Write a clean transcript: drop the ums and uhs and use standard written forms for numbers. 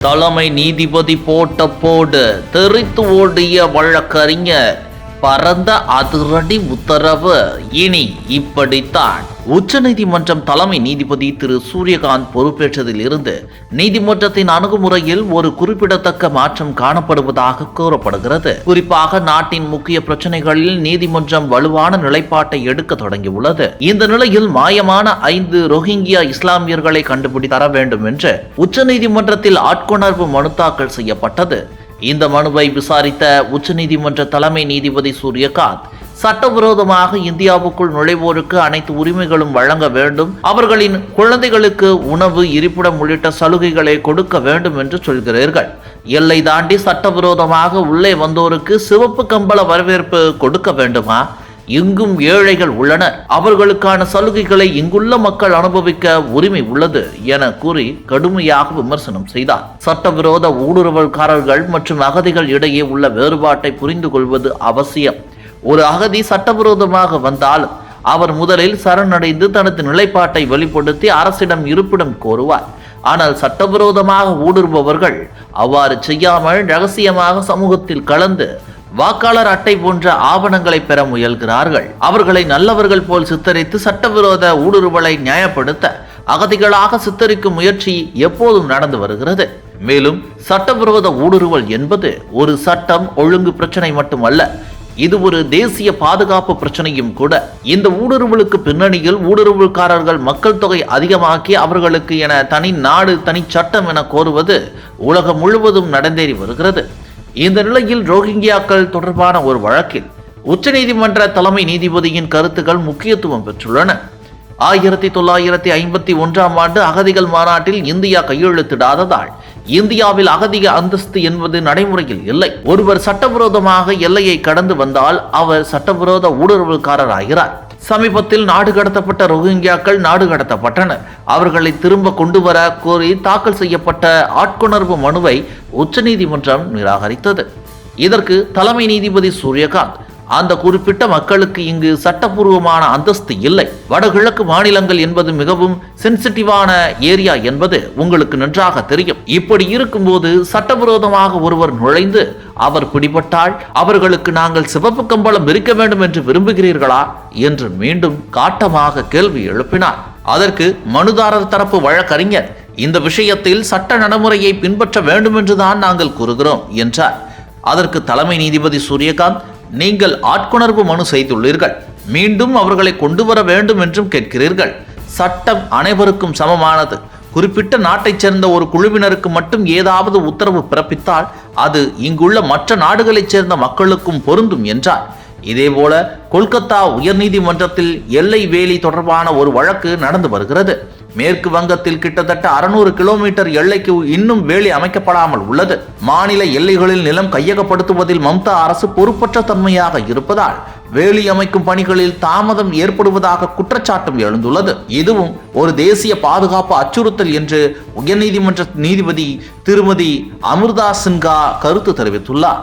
தலைமை நீதிபதி போட்ட போடு தெரித்து ஓடிய வழக்கறிஞர் பரந்த அதிரடி உத்தரவு. இனி இப்படித்தான். உச்சநீதிமன்றம் தலைமை நீதிபதி திரு சூரியகாந்த் பொறுப்பேற்றதில் இருந்து நீதிமன்றத்தின் அணுகுமுறையில் ஒரு குறிப்பிடத்தக்க மாற்றம் காணப்படுவதாக கூறப்படுகிறது. குறிப்பாக நாட்டின் முக்கிய பிரச்சனைகளில் நீதிமன்றம் வலுவான நிலைப்பாட்டை எடுக்க தொடங்கியுள்ளது. இந்த நிலையில் மாயமான 5 ரோஹிங்கியா இஸ்லாமியர்களை கண்டுபிடி தர வேண்டும் என்று உச்சநீதிமன்றத்தில் ஆட்கொணர்வு மனு தாக்கல் செய்யப்பட்டது. இந்த மனுவை விசாரித்த உச்சநீதிமன்ற தலைமை நீதிபதி சூரியகாந்த், சட்டவிரோதமாக இந்தியாவுக்குள் நுழைவோருக்கு அனைத்து உரிமைகளும் வழங்க வேண்டும், அவர்களின் குழந்தைகளுக்கு உணவு, இருப்பிடம் உள்ளிட்ட சலுகைகளை கொடுக்க வேண்டும் என்று சொல்கிறீர்கள். எல்லை தாண்டி சட்டவிரோதமாக உள்ளே வந்தோருக்கு சிவப்பு கம்பள வரவேற்பு கொடுக்க வேண்டுமா? இங்கும் ஏழைகள் உள்ளனர், அவர்களுக்கான சலுகைகளை இங்குள்ள மக்கள் அனுபவிக்க உரிமை உள்ளது என கூறி கடுமையாக விமர்சனம் செய்தார். சட்டவிரோத ஊடுருவல்காரர்கள் மற்றும் அகதிகள் இடையே உள்ள வேறுபாட்டை புரிந்து கொள்வது அவசியம். ஒரு அகதி சட்டவிரோதமாக வந்தால் அவர் முதலில் சரணடைந்து தனது நிலைப்பாட்டை வெளிப்படுத்தி அரசிடம் இருப்பிடம் கோருவார். ஆனால் சட்டவிரோதமாக ஊடுருபவர்கள் அவ்வாறு செய்யாமல் ரகசியமாக சமூகத்தில் கலந்து வாக்காளர் அட்டை போன்ற ஆவணங்களை பெற முயல்கிறார்கள். அவர்களை நல்லவர்கள் போல் சித்தரித்து சட்டவிரோத ஊடுருவலை நியாயப்படுத்த அகதிகளாக சித்தரிக்கும் முயற்சி எப்போதும் நடந்து வருகிறது. மேலும் சட்டவிரோத ஊடுருவல் என்பது ஒரு சட்டம் ஒழுங்கு பிரச்சனை மட்டுமல்ல, இது ஒரு தேசிய பாதுகாப்பு பிரச்சனையும் கூட. இந்த ஊடுருவலுக்கு பின்னணியில் ஊடுருவல்காரர்கள் மக்கள் தொகை அதிகமாக்கி அவர்களுக்கு என தனி நாடு, தனி சட்டம் என கோருவது உலகம் முழுவதும் நடந்தேறி வருகிறது. இந்த நிலையில் ரோஹிங்கியாக்கள் தொடர்பான ஒரு வழக்கில் உச்சநீதிமன்ற தலைமை நீதிபதியின் கருத்துக்கள் முக்கியத்துவம் பெற்றுள்ளன. 1951ஆம் ஆண்டு அகதிகள் மாநாட்டில் இந்தியா கையெழுத்திடாததால் இந்தியாவில் அகதிக அந்தஸ்து என்பது நடைமுறையில் இல்லை. ஒருவர் சட்டவிரோதமாக எல்லையை கடந்து வந்தால் அவர் சட்டவிரோத ஊடுருவல்காரர் ஆகிறார். சமீபத்தில் நாடு கடத்தப்பட்ட ரோஹிங்கியாக்கள் நாடு கடத்தப்பட்டனர். அவர்களை திரும்ப கொண்டு வர கோரி தாக்கல் செய்யப்பட்ட ஆட்கொணர்வு மனுவை உச்சநீதிமன்றம் நிராகரித்தது. இதற்கு தலைமை நீதிபதி சூரியகாந்த், அந்த குறிப்பிட்ட மக்களுக்கு இங்கு சட்டப்பூர்வமான அந்தஸ்து இல்லை, வடகிழக்கு மாநிலங்கள் என்பது மிகவும் சென்சிட்டிவான ஏரியா என்பது உங்களுக்கு நன்றாக தெரியும். இப்படி இருக்கும்போது சட்டவிரோதமாக ஒருவர் நுழைந்து அவர் பிடிபட்டால் அவர்களுக்கு நாங்கள் சிவப்பு கம்பளம் விரிக்க வேண்டும் என்று விரும்புகிறீர்களா என்று மீண்டும் காட்டமாக கேள்வி எழுப்பினார். அதற்கு மனுதாரர் தரப்பு வழக்கறிஞர், இந்த விஷயத்தில் சட்ட நடைமுறையை பின்பற்ற வேண்டும் என்றுதான் நாங்கள் கூறுகிறோம் என்றார். அதற்கு தலைமை நீதிபதி சூரியகாந்த், நீங்கள் ஆட்கொணர்வு மனு செய்துள்ளீர்கள், மீண்டும் அவர்களை கொண்டு வர வேண்டும் என்றும் கேட்கிறீர்கள். சட்டம் அனைவருக்கும் சமமானது. குறிப்பிட்ட நாட்டைச் சேர்ந்த ஒரு குழுவினருக்கு மட்டும் ஏதாவது உத்தரவு பிறப்பித்தால் அது இங்குள்ள மற்ற நாடுகளைச் சேர்ந்த மக்களுக்கும் பொருந்தும் என்றார். இதேபோல கொல்கத்தா உயர்நீதிமன்றத்தில் எல்லை வேலி தொடர்பான ஒரு வழக்கு நடந்து வருகிறது. மேற்கு வங்கத்தில் கிட்டத்தட்ட 600 கிலோமீட்டர் எல்லைக்கு இன்னும் வேலி அமைக்கப்படாமல் உள்ளது. மாநில எல்லைகளில் நிலம் கையகப்படுத்துவதில் மம்தா அரசு பொறுப்பற்ற தன்மையாக இருப்பதால் வேலி அமைக்கும் பணிகளில் தாமதம் ஏற்படுவதாக குற்றச்சாட்டும் எழுந்துள்ளது. இதுவும் ஒரு தேசிய பாதுகாப்பு அச்சுறுத்தல் என்று உயர்நீதிமன்ற நீதிபதி திருமதி அமிர்தா சின்ஹா கருத்து தெரிவித்துள்ளார்.